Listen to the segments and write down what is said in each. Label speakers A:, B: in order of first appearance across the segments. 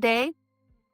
A: Today,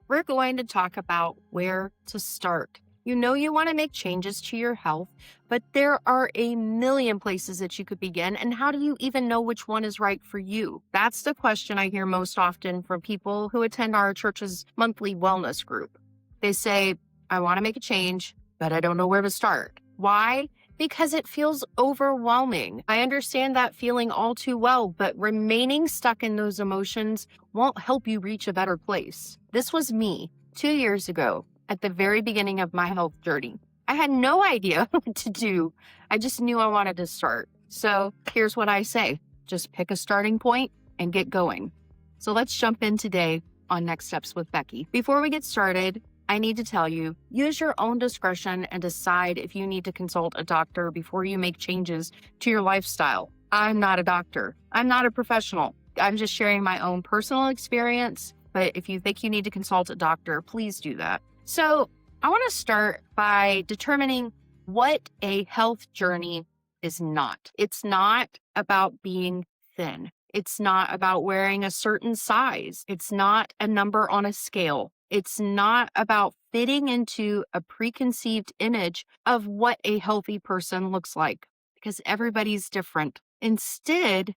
A: we're going to talk about where to start. You know you want to make changes to your health, but there are a million places that you could begin. And how do you even know which one is right for you? That's the question I hear most often from people who attend our church's monthly wellness group. They say, I want to make a change, but I don't know where to start. Why? Because it feels overwhelming. I understand that feeling all too well, but remaining stuck in those emotions won't help you reach a better place. This was me 2 years ago at the very beginning of my health journey. I had no idea what to do. I just knew I wanted to start. So here's what I say. Just pick a starting point and get going. So let's jump in today on Next Steps with Becky. Before we get started, I need to tell you, use your own discretion and decide if you need to consult a doctor before you make changes to your lifestyle. I'm not a doctor. I'm not a professional. I'm just sharing my own personal experience. But if you think you need to consult a doctor, please do that. So I want to start by determining what a health journey is not. It's not about being thin. It's not about wearing a certain size. It's not a number on a scale. It's not about fitting into a preconceived image of what a healthy person looks like, because everybody's different. Instead,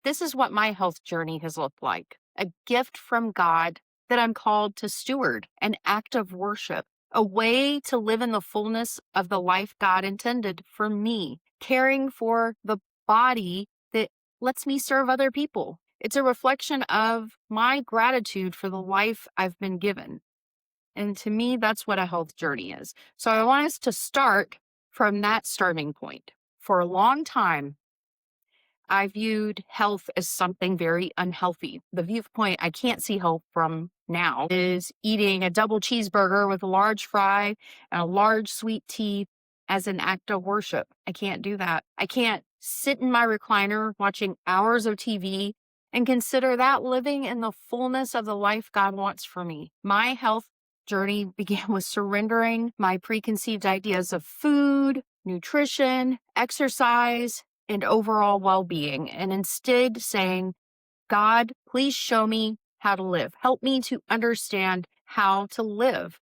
A: this is what my health journey has looked like: a gift from God that I'm called to steward, an act of worship, a way to live in the fullness of the life God intended for me, caring for the body that lets me serve other people. It's a reflection of my gratitude for the life I've been given. And to me, that's what a health journey is. So I want us to start from that starting point. For a long time, I viewed health as something very unhealthy. The viewpoint I can't see health from now is eating a double cheeseburger with a large fry and a large sweet tea as an act of worship. I can't do that. I can't sit in my recliner watching hours of TV and consider that living in the fullness of the life God wants for me. My health journey began with surrendering my preconceived ideas of food, nutrition, exercise, and overall well-being, and instead saying, God, please show me how to live. Help me to understand how to live.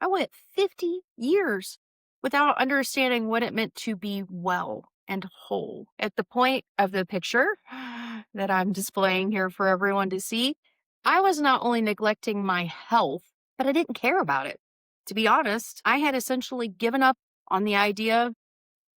A: I went 50 years without understanding what it meant to be well and whole. At the point of the picture that I'm displaying here for everyone to see, I was not only neglecting my health, but I didn't care about it. To be honest, I had essentially given up on the idea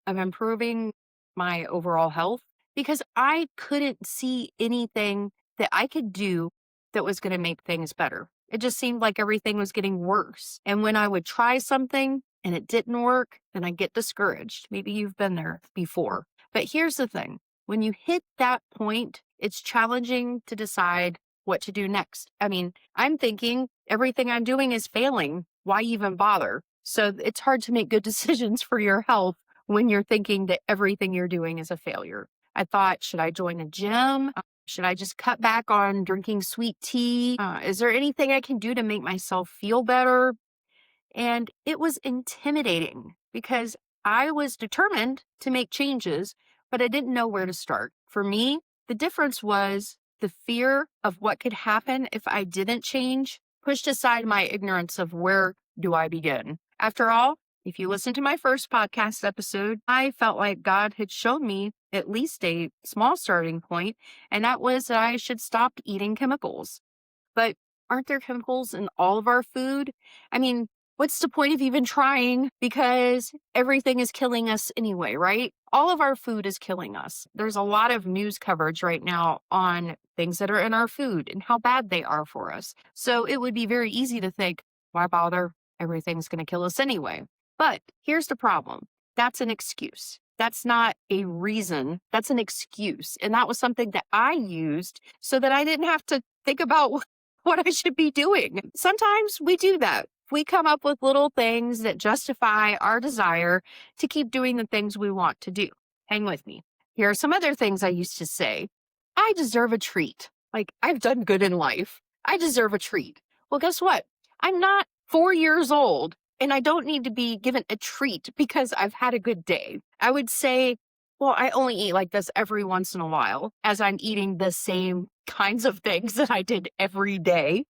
A: of improving my overall health because I couldn't see anything that I could do that was going to make things better. It just seemed like everything was getting worse. And when I would try something and it didn't work, then I get discouraged. Maybe you've been there before. But here's the thing. When you hit that point, it's challenging to decide what to do next. I mean, I'm thinking everything I'm doing is failing. Why even bother? So it's hard to make good decisions for your health when you're thinking that everything you're doing is a failure. I thought, should I join a gym? Should I just cut back on drinking sweet tea? Is there anything I can do to make myself feel better? And it was intimidating because I was determined to make changes, but I didn't know where to start. For me, the difference was the fear of what could happen if I didn't change pushed aside my ignorance of where do I begin. After all, if you listen to my first podcast episode, I felt like God had shown me at least a small starting point, and that was that I should stop eating chemicals. But aren't there chemicals in all of our food? I mean, what's the point of even trying? Because everything is killing us anyway, right? All of our food is killing us. There's a lot of news coverage right now on things that are in our food and how bad they are for us. So it would be very easy to think, why bother? Everything's going to kill us anyway. But here's the problem. That's an excuse. That's not a reason. That's an excuse. And that was something that I used so that I didn't have to think about what I should be doing. Sometimes we do that. We come up with little things that justify our desire to keep doing the things we want to do. Hang with me. Here are some other things I used to say. I deserve a treat. Like, I've done good in life. I deserve a treat. Well, guess what? I'm not 4 years old and I don't need to be given a treat because I've had a good day. I would say, well, I only eat like this every once in a while as I'm eating the same kinds of things that I did every day.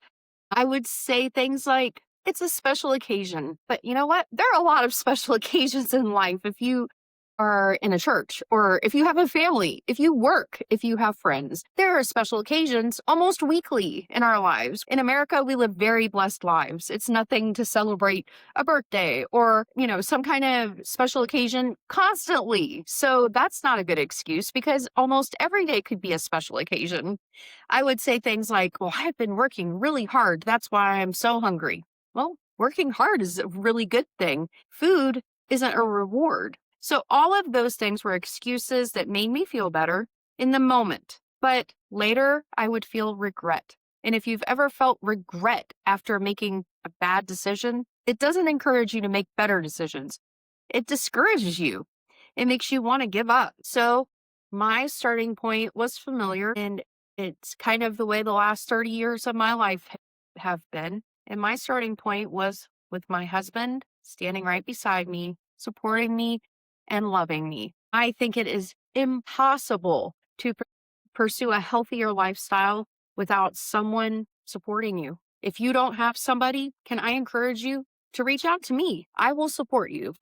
A: I would say things like, it's a special occasion. But you know what? There are a lot of special occasions in life. If you are in a church, or if you have a family, if you work, if you have friends, there are special occasions almost weekly in our lives. In America, we live very blessed lives. It's nothing to celebrate a birthday or, some kind of special occasion constantly. So that's not a good excuse because almost every day could be a special occasion. I would say things like, well, I've been working really hard. That's why I'm so hungry. Well, working hard is a really good thing. Food isn't a reward. So all of those things were excuses that made me feel better in the moment. But later, I would feel regret. And if you've ever felt regret after making a bad decision, it doesn't encourage you to make better decisions. It discourages you. It makes you want to give up. So my starting point was familiar, and it's kind of the way the last 30 years of my life have been. And my starting point was with my husband standing right beside me, supporting me, and loving me. I think it is impossible to pursue a healthier lifestyle without someone supporting you. If you don't have somebody, can I encourage you to reach out to me? I will support you.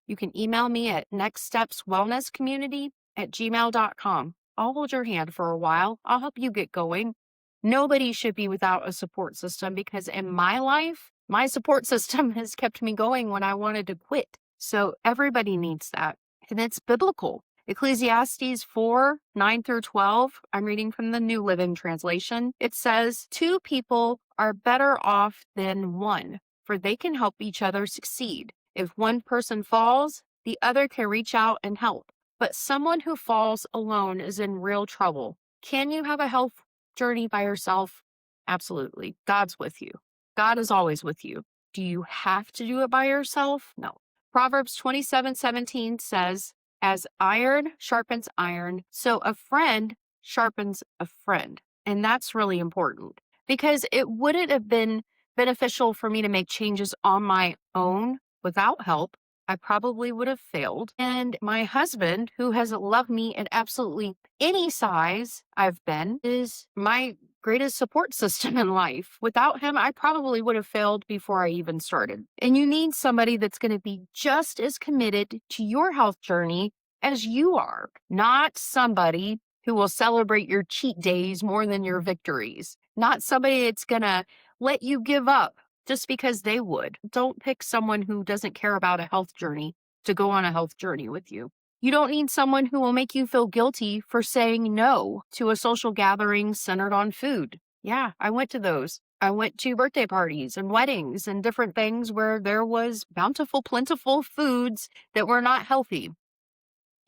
A: You can email me at NextStepsWellnessCommunity@gmail.com. I'll hold your hand for a while. I'll help you get going. Nobody should be without a support system because in my life, my support system has kept me going when I wanted to quit. So everybody needs that. And it's biblical. Ecclesiastes 4:9-12. I'm reading from the New Living Translation. It says, two people are better off than one, for they can help each other succeed. If one person falls, the other can reach out and help. But someone who falls alone is in real trouble. Can you have a health journey by yourself? Absolutely. God's with you. God is always with you. Do you have to do it by yourself? No. Proverbs 27:17 says, as iron sharpens iron, so a friend sharpens a friend. And that's really important because it wouldn't have been beneficial for me to make changes on my own without help. I probably would have failed. And my husband, who has loved me at absolutely any size I've been, is my greatest support system in life. Without him, I probably would have failed before I even started. And you need somebody that's going to be just as committed to your health journey as you are, not somebody who will celebrate your cheat days more than your victories, not somebody that's going to let you give up just because they would. Don't pick someone who doesn't care about a health journey to go on a health journey with you. You don't need someone who will make you feel guilty for saying no to a social gathering centered on food. Yeah, I went to those. I went to birthday parties and weddings and different things where there was bountiful, plentiful foods that were not healthy.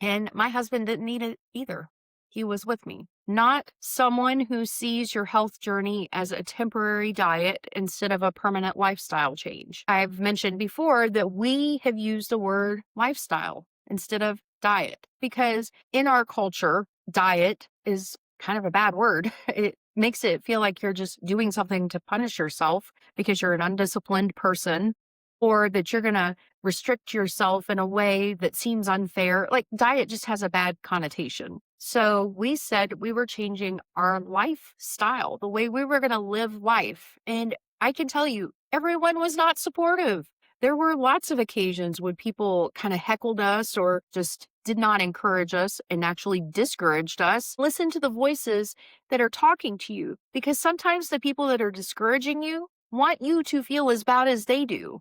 A: And my husband didn't need it either. He was with me. Not someone who sees your health journey as a temporary diet instead of a permanent lifestyle change. I've mentioned before that we have used the word lifestyle instead of diet because in our culture, diet is kind of a bad word. It makes it feel like you're just doing something to punish yourself because you're an undisciplined person or that you're going to restrict yourself in a way that seems unfair. Like diet just has a bad connotation. So we said we were changing our lifestyle, the way we were going to live life. And I can tell you, everyone was not supportive. There were lots of occasions when people kind of heckled us or just did not encourage us and actually discouraged us. Listen to the voices that are talking to you because sometimes the people that are discouraging you want you to feel as bad as they do.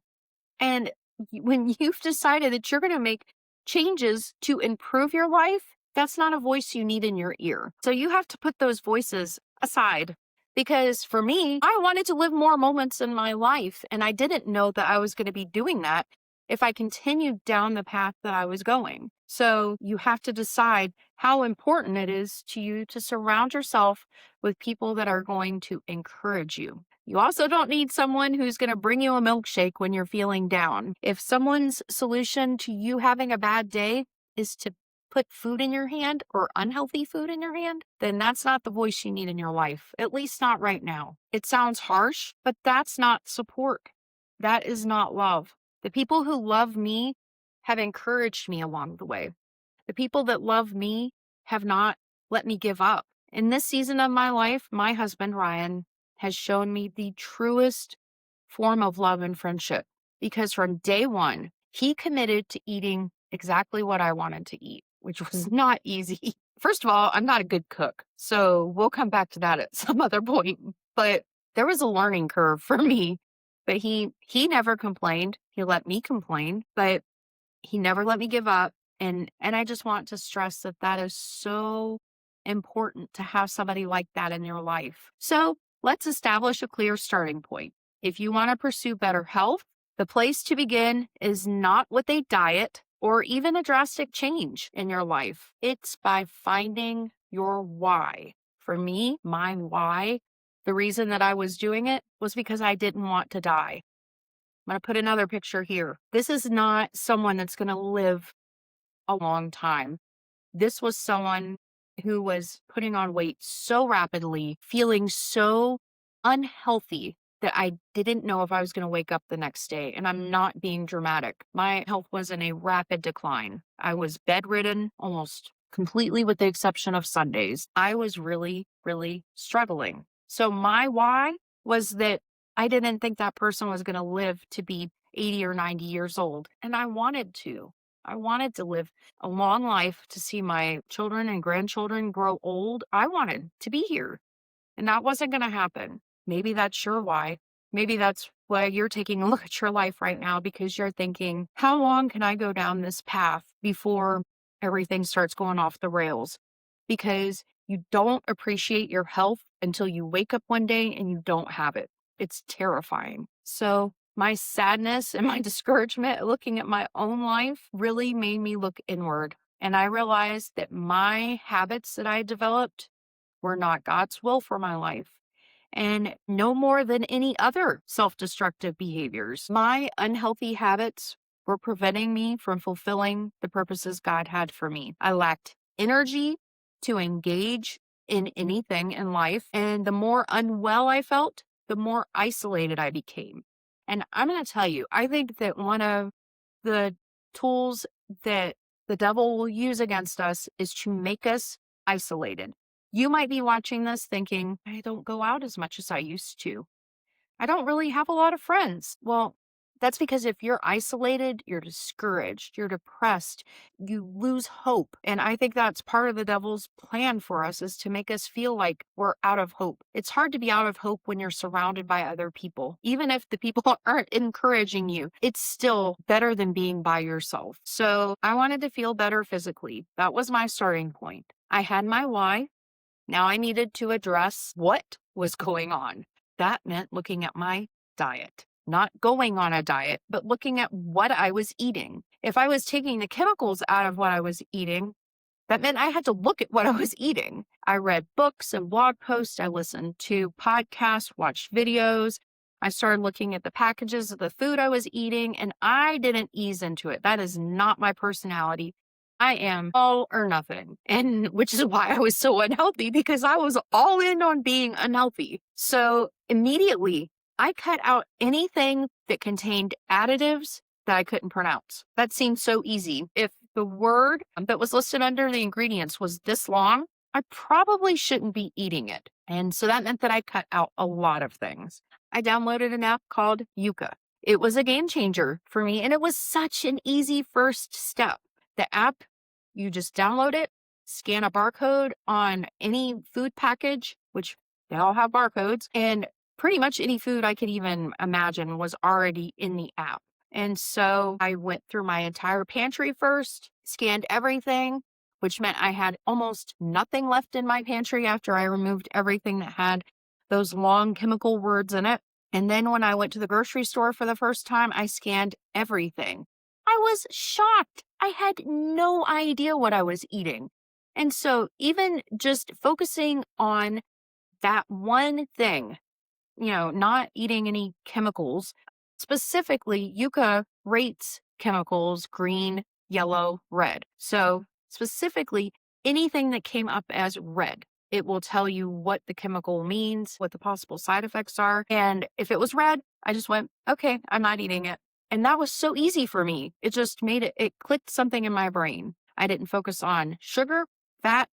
A: And when you've decided that you're going to make changes to improve your life, that's not a voice you need in your ear. So you have to put those voices aside. Because for me, I wanted to live more moments in my life, and I didn't know that I was going to be doing that if I continued down the path that I was going. So you have to decide how important it is to you to surround yourself with people that are going to encourage you. You also don't need someone who's going to bring you a milkshake when you're feeling down. If someone's solution to you having a bad day is to put food in your hand or unhealthy food in your hand, then that's not the voice you need in your life, at least not right now. It sounds harsh, but that's not support. That is not love. The people who love me have encouraged me along the way. The people that love me have not let me give up. In this season of my life, my husband, Ryan, has shown me the truest form of love and friendship because from day one, he committed to eating exactly what I wanted to eat, which was not easy. First of all, I'm not a good cook, so we'll come back to that at some other point. But there was a learning curve for me. But he never complained. He let me complain, but he never let me give up. And I just want to stress that that is so important to have somebody like that in your life. So let's establish a clear starting point. If you want to pursue better health, the place to begin is not with a diet or even a drastic change in your life. It's by finding your why. For me, my why, the reason that I was doing it was because I didn't want to die. I'm going to put another picture here. This is not someone that's going to live a long time. This was someone who was putting on weight so rapidly, feeling so unhealthy that I didn't know if I was going to wake up the next day. And I'm not being dramatic. My health was in a rapid decline. I was bedridden almost completely with the exception of Sundays. I was really, really struggling. So my why was that I didn't think that person was going to live to be 80 or 90 years old. And I wanted to. I wanted to live a long life to see my children and grandchildren grow old. I wanted to be here, and that wasn't going to happen. Maybe that's your why. Maybe that's why you're taking a look at your life right now because you're thinking, how long can I go down this path before everything starts going off the rails? Because you don't appreciate your health until you wake up one day and you don't have it. It's terrifying. So my sadness and my discouragement looking at my own life really made me look inward. And I realized that my habits that I developed were not God's will for my life. And no more than any other self destructive behaviors. My unhealthy habits were preventing me from fulfilling the purposes God had for me. I lacked energy to engage in anything in life. And the more unwell I felt, the more isolated I became. And I'm going to tell you, I think that one of the tools that the devil will use against us is to make us isolated. You might be watching this thinking, I don't go out as much as I used to. I don't really have a lot of friends. Well, that's because if you're isolated, you're discouraged, you're depressed, you lose hope. And I think that's part of the devil's plan for us is to make us feel like we're out of hope. It's hard to be out of hope when you're surrounded by other people. Even if the people aren't encouraging you, it's still better than being by yourself. So I wanted to feel better physically. That was my starting point. I had my why. Now I needed to address what was going on. That meant looking at my diet, not going on a diet, but looking at what I was eating. If I was taking the chemicals out of what I was eating, that meant I had to look at what I was eating. I read books and blog posts. I listened to podcasts, watched videos. I started looking at the packages of the food I was eating, and I didn't ease into it. That is not my personality. I am all or nothing. And which is why I was so unhealthy because I was all in on being unhealthy. So immediately I cut out anything that contained additives that I couldn't pronounce. That seemed so easy. If the word that was listed under the ingredients was this long, I probably shouldn't be eating it. And so that meant that I cut out a lot of things. I downloaded an app called Yuka. It was a game changer for me, and it was such an easy first step. The app, you just download it, scan a barcode on any food package, which they all have barcodes, and pretty much any food I could even imagine was already in the app. And so I went through my entire pantry first, scanned everything, which meant I had almost nothing left in my pantry after I removed everything that had those long chemical words in it. And then when I went to the grocery store for the first time, I scanned everything. I was shocked. I had no idea what I was eating. And so even just focusing on that one thing, not eating any chemicals, specifically Yuka rates chemicals green, yellow, red. So specifically anything that came up as red, it will tell you what the chemical means, what the possible side effects are. And if it was red, I just went, okay, I'm not eating it. And that was so easy for me. It just it clicked something in my brain. I didn't focus on sugar, fat,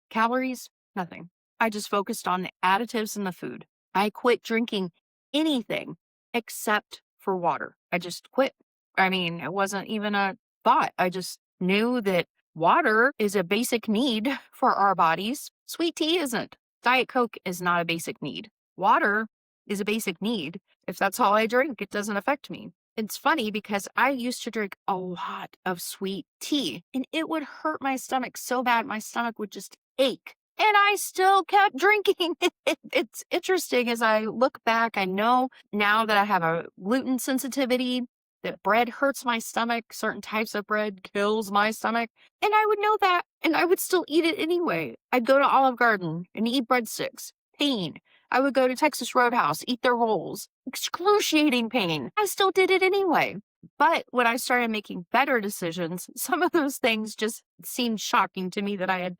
A: calories, nothing. I just focused on the additives in the food. I quit drinking anything except for water. I just quit. I mean, it wasn't even a thought. I just knew that water is a basic need for our bodies. Sweet tea isn't. Diet Coke is not a basic need. Water is a basic need. If that's all I drink, it doesn't affect me. It's funny because I used to drink a lot of sweet tea and it would hurt my stomach so bad. My stomach would just ache. And I still kept drinking. It's interesting as I look back. I know now that I have a gluten sensitivity, that bread hurts my stomach. Certain types of bread kills my stomach. And I would know that, and I would still eat it anyway. I'd go to Olive Garden and eat breadsticks. Pain. I would go to Texas Roadhouse, eat their rolls. Excruciating pain. I still did it anyway. But when I started making better decisions, some of those things just seemed shocking to me that I had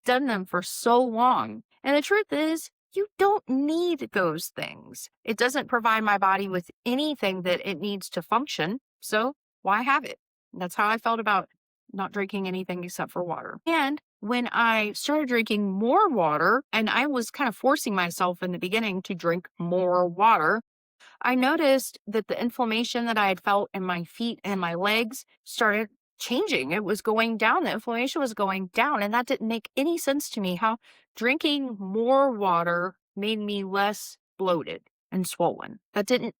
A: done them for so long. And the truth is, you don't need those things. It doesn't provide my body with anything that it needs to function. So why have it? That's how I felt about not drinking anything except for water. And when I started drinking more water, and I was kind of forcing myself in the beginning to drink more water, I noticed that the inflammation that I had felt in my feet and my legs started changing. It was going down. The inflammation was going down. And that didn't make any sense to me how drinking more water made me less bloated and swollen. That didn't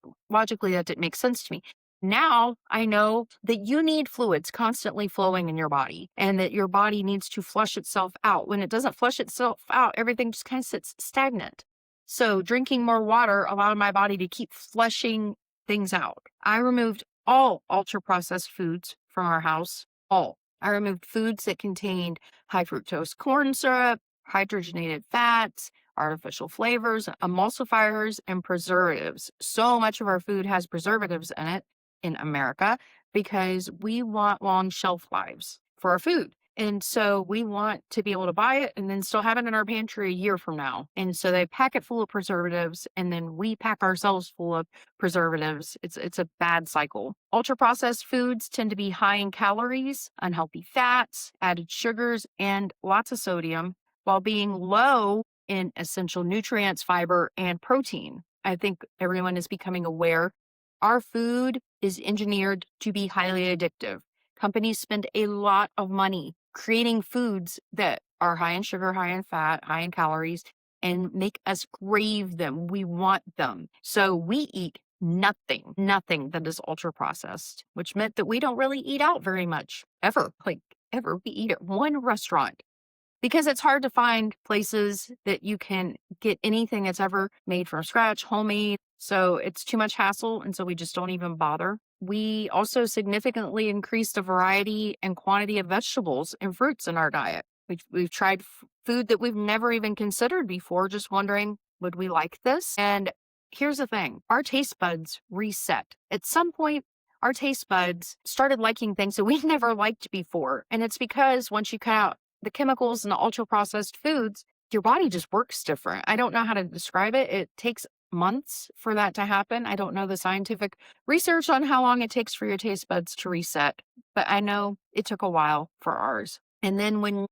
A: make sense to me. Now I know that you need fluids constantly flowing in your body and that your body needs to flush itself out. When it doesn't flush itself out, everything just kind of sits stagnant. So drinking more water allowed my body to keep flushing things out. I removed all ultra processed foods from our house. All. I removed foods that contained high fructose corn syrup, hydrogenated fats, artificial flavors, emulsifiers, and preservatives. So much of our food has preservatives in it in America because we want long shelf lives for our food. And so we want to be able to buy it and then still have it in our pantry a year from now. And so they pack it full of preservatives and then we pack ourselves full of preservatives. It's a bad cycle. Ultra processed foods tend to be high in calories, unhealthy fats, added sugars, and lots of sodium, while being low in essential nutrients, fiber, and protein. I think everyone is becoming aware our food is engineered to be highly addictive. Companies spend a lot of money creating foods that are high in sugar, high in fat, high in calories, and make us crave them. We want them. So we eat nothing that is ultra processed, which meant that we don't really eat out very much ever. Ever. We eat at one restaurant because it's hard to find places that you can get anything that's ever made from scratch, homemade. So it's too much hassle. And so we just don't even bother. We also significantly increased the variety and quantity of vegetables and fruits in our diet. We've tried food that we've never even considered before, just wondering, would we like this? And here's the thing, our taste buds reset. At some point, our taste buds started liking things that we never liked before. And it's because once you cut out the chemicals and the ultra processed foods, your body just works different. I don't know how to describe it. It takes months for that to happen. I don't know the scientific research on how long it takes for your taste buds to reset, but I know it took a while for ours. And then when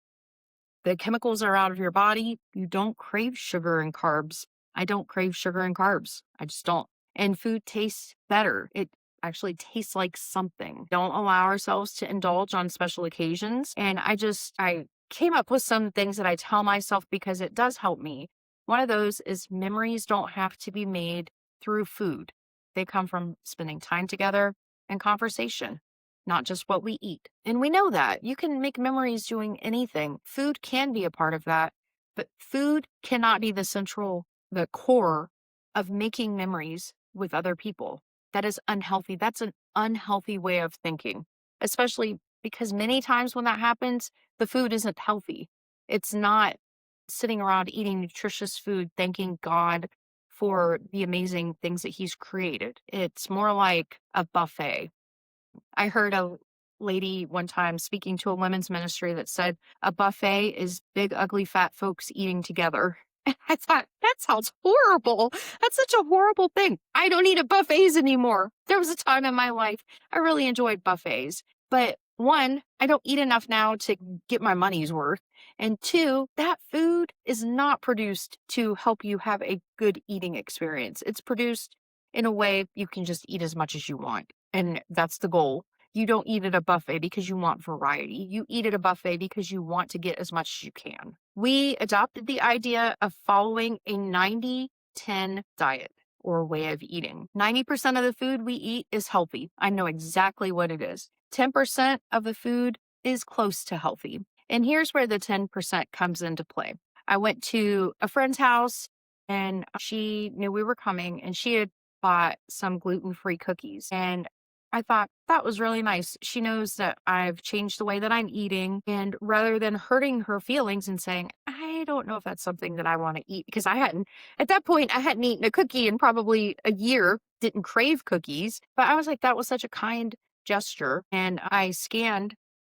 A: the chemicals are out of your body, you don't crave sugar and carbs. I don't crave sugar and carbs. I just don't. And food tastes better. It actually tastes like something. Don't allow ourselves to indulge on special occasions. And I came up with some things that I tell myself because it does help me. One of those is memories don't have to be made through food. They come from spending time together and conversation, not just what we eat. And we know that. You can make memories doing anything. Food can be a part of that, but food cannot be the core of making memories with other people. That is unhealthy. That's an unhealthy way of thinking, especially because many times when that happens, the food isn't healthy. It's not sitting around eating nutritious food, thanking God for the amazing things that He's created. It's more like a buffet. I heard a lady one time speaking to a women's ministry that said a buffet is big, ugly, fat folks eating together. And I thought, that sounds horrible. That's such a horrible thing. I don't eat at buffets anymore. There was a time in my life I really enjoyed buffets. But one, I don't eat enough now to get my money's worth. And two, that food is not produced to help you have a good eating experience. It's produced in a way you can just eat as much as you want. And that's the goal. You don't eat at a buffet because you want variety. You eat at a buffet because you want to get as much as you can. We adopted the idea of following a 90-10 diet or way of eating. 90% of the food we eat is healthy. I know exactly what it is. 10% of the food is close to healthy. And here's where the 10% comes into play. I went to a friend's house and she knew we were coming and she had bought some gluten-free cookies. And I thought that was really nice. She knows that I've changed the way that I'm eating. And rather than hurting her feelings and saying, I don't know if that's something that I want to eat, because at that point, I hadn't eaten a cookie in probably a year, didn't crave cookies. But I was like, that was such a kind gesture. And I scanned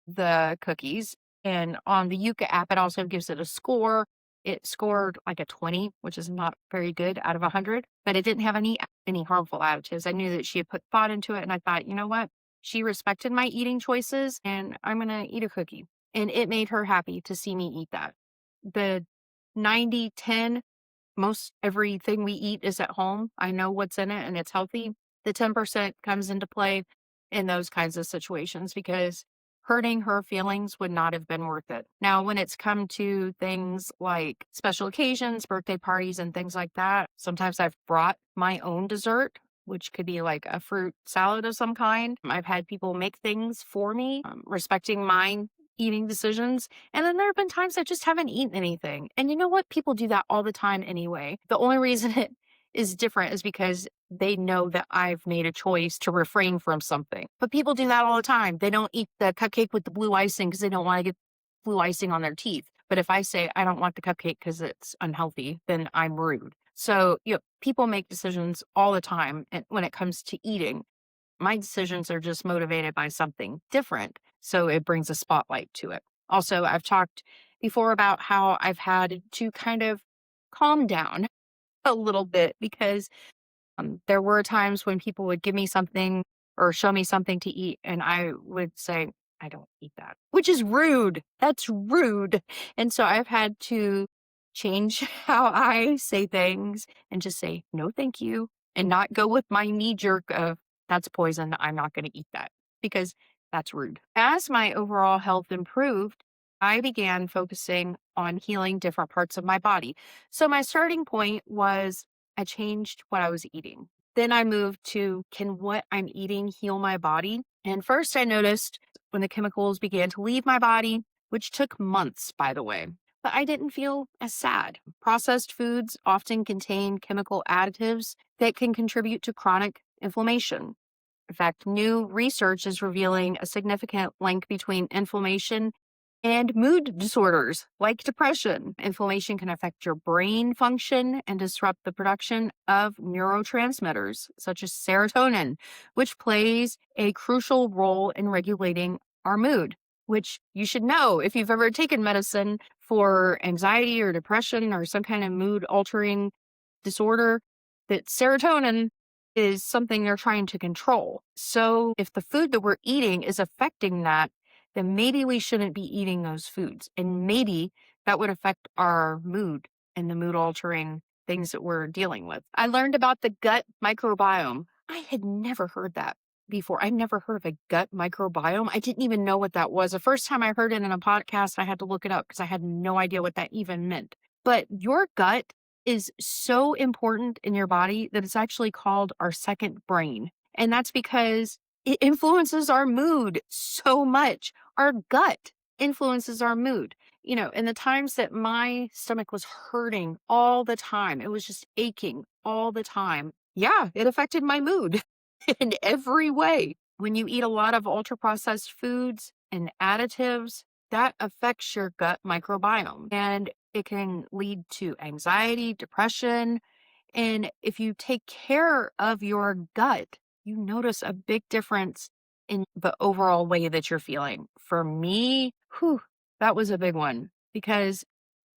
A: the cookies. And on the Yuka app, it also gives it a score. It scored like a 20, which is not very good out of 100, but it didn't have any harmful additives. I knew that she had put thought into it, and I thought, you know what? She respected my eating choices, and I'm going to eat a cookie. And it made her happy to see me eat that. The 90-10, most everything we eat is at home. I know what's in it and it's healthy. The 10% comes into play in those kinds of situations because hurting her feelings would not have been worth it. Now, when it's come to things like special occasions, birthday parties, and things like that, sometimes I've brought my own dessert, which could be like a fruit salad of some kind. I've had people make things for me, respecting my eating decisions. And then there have been times I just haven't eaten anything. And you know what? People do that all the time anyway. The only reason it is different is because they know that I've made a choice to refrain from something. But people do that all the time. They don't eat the cupcake with the blue icing because they don't want to get blue icing on their teeth. But if I say I don't want the cupcake because it's unhealthy, then I'm rude. So, people make decisions all the time. And when it comes to eating, my decisions are just motivated by something different. So it brings a spotlight to it. Also, I've talked before about how I've had to kind of calm down a little bit because there were times when people would give me something or show me something to eat, and I would say, I don't eat that, which is rude. That's rude. And so I've had to change how I say things and just say, no, thank you, and not go with my knee jerk of, that's poison. I'm not going to eat that because that's rude. As my overall health improved, I began focusing on healing different parts of my body. So my starting point was I changed what I was eating. Then I moved to, can what I'm eating heal my body? And first I noticed when the chemicals began to leave my body, which took months, by the way, but I didn't feel as sad. Processed foods often contain chemical additives that can contribute to chronic inflammation. In fact, new research is revealing a significant link between inflammation and mood disorders like depression. Inflammation can affect your brain function and disrupt the production of neurotransmitters such as serotonin, which plays a crucial role in regulating our mood, which you should know if you've ever taken medicine for anxiety or depression or some kind of mood altering disorder, that serotonin is something they're trying to control. So if the food that we're eating is affecting that, then maybe we shouldn't be eating those foods. And maybe that would affect our mood and the mood altering things that we're dealing with. I learned about the gut microbiome. I had never heard that before. I'd never heard of a gut microbiome. I didn't even know what that was. The first time I heard it in a podcast, I had to look it up because I had no idea what that even meant. But your gut is so important in your body that it's actually called our second brain. And that's because it influences our mood so much. Our gut influences our mood. In the times that my stomach was hurting all the time, it was just aching all the time. Yeah, it affected my mood in every way. When you eat a lot of ultra processed foods and additives, that affects your gut microbiome and it can lead to anxiety, depression. And if you take care of your gut, you notice a big difference in the overall way that you're feeling. For me, that was a big one because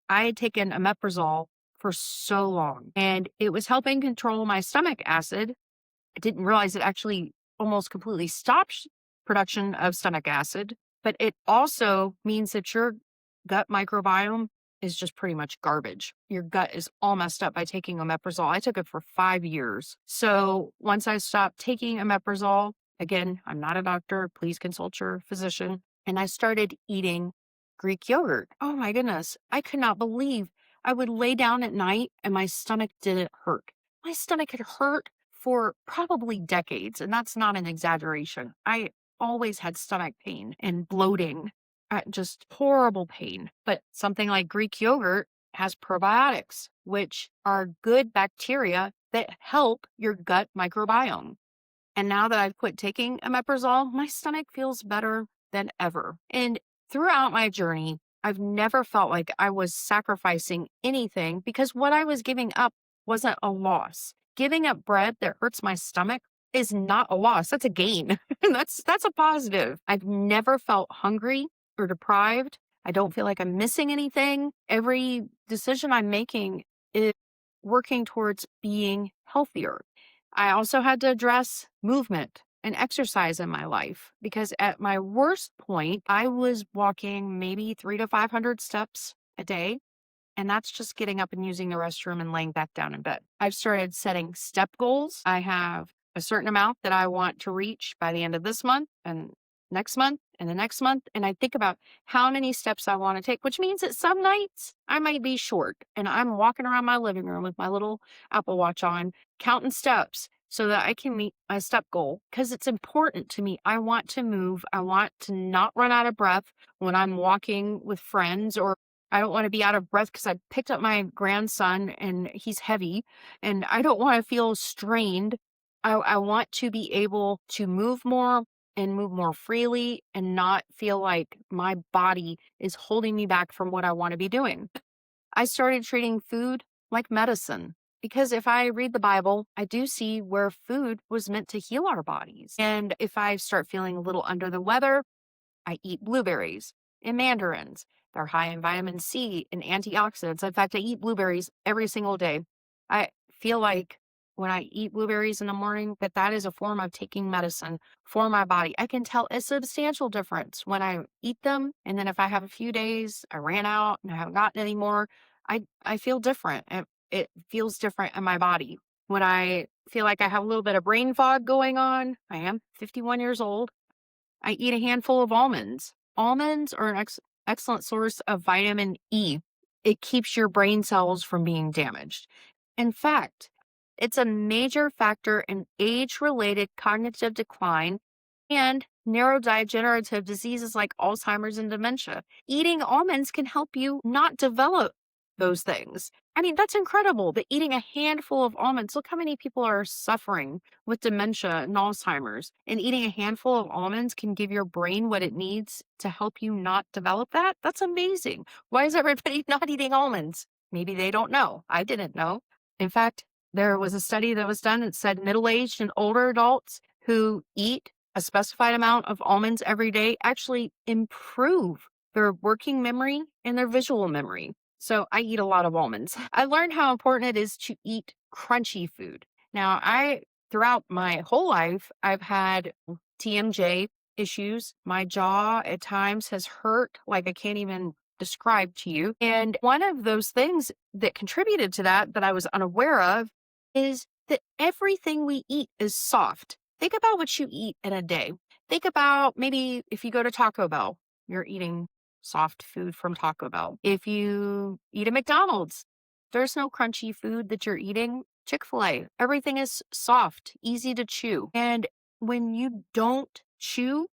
A: I had taken omeprazole for so long and it was helping control my stomach acid. I didn't realize it actually almost completely stops production of stomach acid, but it also means that your gut microbiome is just pretty much garbage. Your gut is all messed up by taking omeprazole. I took it for 5 years. So once I stopped taking omeprazole, again, I'm not a doctor. Please consult your physician. And I started eating Greek yogurt. Oh my goodness. I could not believe I would lay down at night and my stomach didn't hurt. My stomach had hurt for probably decades. And that's not an exaggeration. I always had stomach pain and bloating, just horrible pain. But something like Greek yogurt has probiotics, which are good bacteria that help your gut microbiome. And now that I've quit taking omeprazole, my stomach feels better than ever. And throughout my journey, I've never felt like I was sacrificing anything because what I was giving up wasn't a loss. Giving up bread that hurts my stomach is not a loss. That's a gain. That's a positive. I've never felt hungry or deprived. I don't feel like I'm missing anything. Every decision I'm making is working towards being healthier. I also had to address movement and exercise in my life because at my worst point, I was walking maybe 300 to 500 steps a day. And that's just getting up and using the restroom and laying back down in bed. I've started setting step goals. I have a certain amount that I want to reach by the end of this month and next month and the next month. And I think about how many steps I want to take, which means that some nights I might be short and I'm walking around my living room with my little Apple Watch on, counting steps so that I can meet my step goal because it's important to me. I want to move. I want to not run out of breath when I'm walking with friends, or I don't want to be out of breath because I picked up my grandson and he's heavy and I don't want to feel strained. I want to be able to move more and move more freely and not feel like my body is holding me back from what I want to be doing. I started treating food like medicine because if I read the Bible, I do see where food was meant to heal our bodies. And if I start feeling a little under the weather, I eat blueberries and mandarins. They're high in vitamin C and antioxidants. In fact, I eat blueberries every single day. I feel like when I eat blueberries in the morning, that is a form of taking medicine for my body. I can tell a substantial difference when I eat them. And then if I have a few days, I ran out and I haven't gotten any more, I feel different. It feels different in my body. When I feel like I have a little bit of brain fog going on, I am 51 years old. I eat a handful of almonds. Almonds are an excellent source of vitamin E. It keeps your brain cells from being damaged. In fact, it's a major factor in age-related cognitive decline and neurodegenerative diseases like Alzheimer's and dementia. Eating almonds can help you not develop those things. I mean, that's incredible that eating a handful of almonds, look how many people are suffering with dementia and Alzheimer's. And eating a handful of almonds can give your brain what it needs to help you not develop that. That's amazing. Why is everybody not eating almonds? Maybe they don't know. I didn't know. In fact, there was a study that was done that said middle-aged and older adults who eat a specified amount of almonds every day actually improve their working memory and their visual memory. So I eat a lot of almonds. I learned how important it is to eat crunchy food. Now, throughout my whole life, I've had TMJ issues. My jaw at times has hurt like I can't even describe to you. And one of those things that contributed to that I was unaware of is that everything we eat is soft. Think about what you eat in a day. Think about maybe if you go to Taco Bell, you're eating soft food from Taco Bell. If you eat at McDonald's, there's no crunchy food that you're eating. Chick-fil-A, everything is soft, easy to chew. And when you don't chew,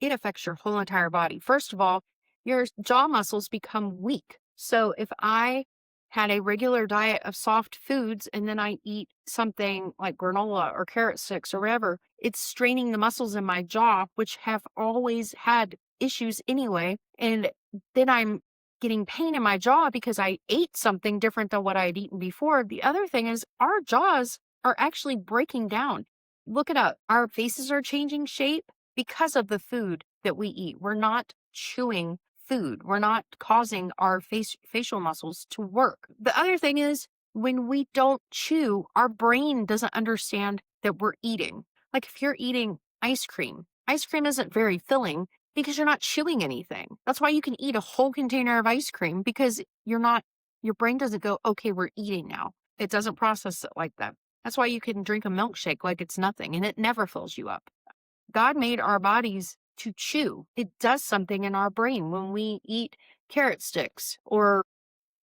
A: it affects your whole entire body. First of all, your jaw muscles become weak. So if I had a regular diet of soft foods and then I eat something like granola or carrot sticks or whatever, it's straining the muscles in my jaw, which have always had issues anyway. And then I'm getting pain in my jaw because I ate something different than what I had eaten before. The other thing is our jaws are actually breaking down. Look it up. Our faces are changing shape because of the food that we eat. We're not chewing food. We're not causing our facial muscles to work. The other thing is when we don't chew, our brain doesn't understand that we're eating. Like if you're eating ice cream isn't very filling because you're not chewing anything. That's why you can eat a whole container of ice cream because your brain doesn't go, okay, we're eating now. It doesn't process it like that. That's why you can drink a milkshake like it's nothing and it never fills you up. God made our bodies to chew. It does something in our brain when we eat carrot sticks or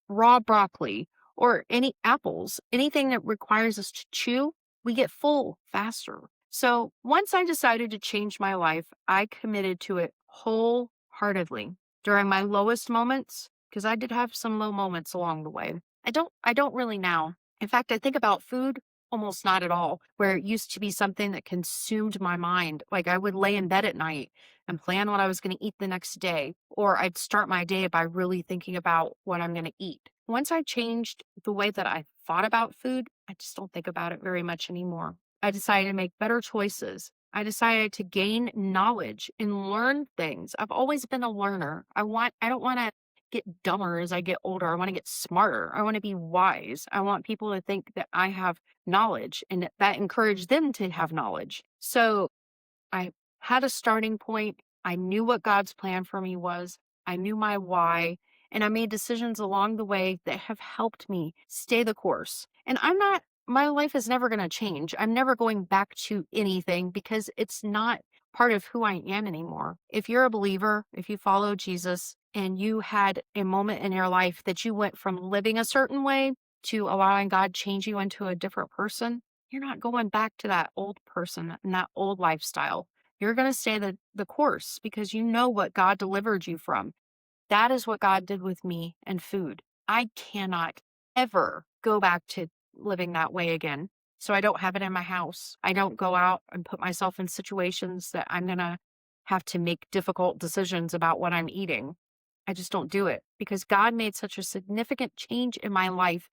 A: raw broccoli or any apples, anything that requires us to chew, we get full faster. So once I decided to change my life, I committed to it wholeheartedly during my lowest moments, because I did have some low moments along the way. I don't really now. In fact, I think about food almost not at all, where it used to be something that consumed my mind. Like I would lay in bed at night and plan what I was going to eat the next day, or I'd start my day by really thinking about what I'm going to eat. Once I changed the way that I thought about food, I just don't think about it very much anymore. I decided to make better choices. I decided to gain knowledge and learn things. I've always been a learner. I don't want to get dumber as I get older. I want to get smarter. I want to be wise. I want people to think that I have knowledge and that encourage them to have knowledge. So I had a starting point. I knew what God's plan for me was. I knew my why. And I made decisions along the way that have helped me stay the course. And my life is never going to change. I'm never going back to anything because it's not part of who I am anymore. If you're a believer, if you follow Jesus and you had a moment in your life that you went from living a certain way to allowing God change you into a different person, you're not going back to that old person and that old lifestyle. You're going to stay the course because you know what God delivered you from. That is what God did with me and food. I cannot ever go back to living that way again. So I don't have it in my house. I don't go out and put myself in situations that I'm going to have to make difficult decisions about what I'm eating. I just don't do it because God made such a significant change in my life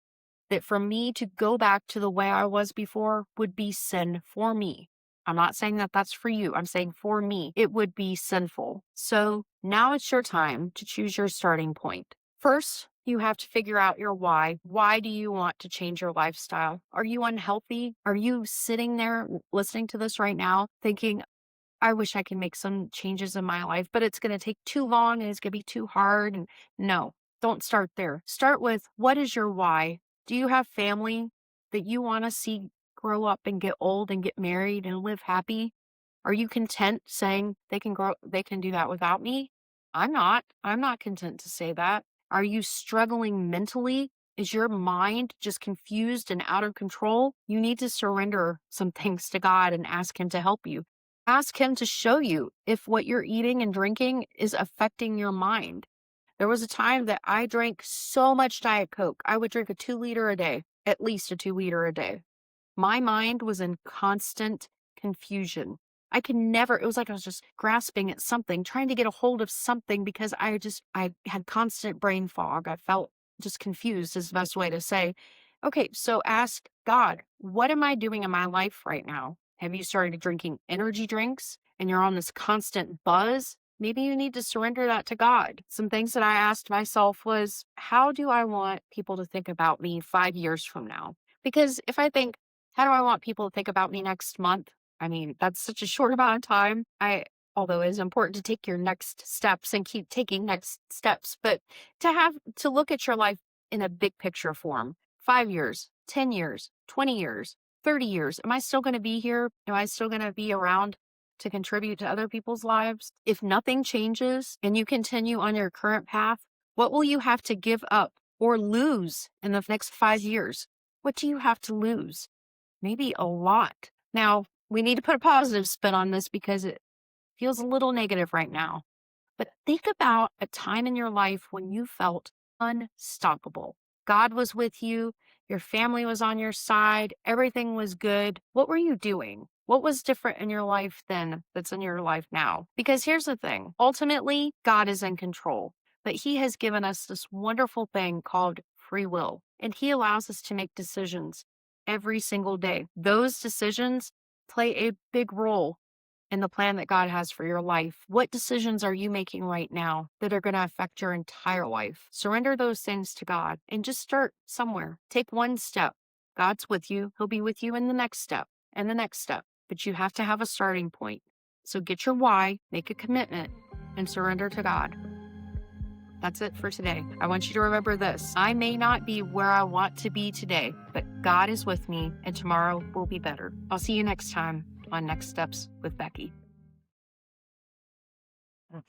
A: that for me to go back to the way I was before would be sin for me. I'm not saying that that's for you. I'm saying for me, it would be sinful. So now it's your time to choose your starting point. First, you have to figure out your why. Why do you want to change your lifestyle? Are you unhealthy? Are you sitting there listening to this right now thinking, I wish I could make some changes in my life, but it's going to take too long and it's going to be too hard? And no, don't start there. Start with, what is your why? Do you have family that you want to see grow up and get old and get married and live happy? Are you content saying they can do that without me? I'm not. I'm not content to say that. Are you struggling mentally? Is your mind just confused and out of control? You need to surrender some things to God and ask Him to help you. Ask Him to show you if what you're eating and drinking is affecting your mind. There was a time that I drank so much Diet Coke. I would drink a 2 liter a day, at least a 2 liter a day. My mind was in constant confusion. I could never, it was like I was just grasping at something, trying to get a hold of something because I had constant brain fog. I felt just confused, is the best way to say. Okay, so ask God, what am I doing in my life right now? Have you started drinking energy drinks and you're on this constant buzz? Maybe you need to surrender that to God. Some things that I asked myself was, how do I want people to think about me 5 years from now? Because if I think, how do I want people to think about me next month? I mean, that's such a short amount of time. Although it is important to take your next steps and keep taking next steps, but to look at your life in a big picture form, 5 years, 10 years, 20 years, 30 years, am I still going to be here? Am I still going to be around to contribute to other people's lives? If nothing changes and you continue on your current path, what will you have to give up or lose in the next 5 years? What do you have to lose? Maybe a lot. Now, we need to put a positive spin on this because it feels a little negative right now. But think about a time in your life when you felt unstoppable. God was with you, your family was on your side, everything was good. What were you doing? What was different in your life then that's in your life now? Because here's the thing, ultimately, God is in control, but He has given us this wonderful thing called free will, and He allows us to make decisions every single day. Those decisions play a big role in the plan that God has for your life. What decisions are you making right now that are going to affect your entire life? Surrender those things to God and just start somewhere. Take one step. God's with you. He'll be with you in the next step and the next step, but you have to have a starting point. So get your why, make a commitment, and surrender to God. That's it for today. I want you to remember this. I may not be where I want to be today, but God is with me, and tomorrow will be better. I'll see you next time on Next Steps with Becky.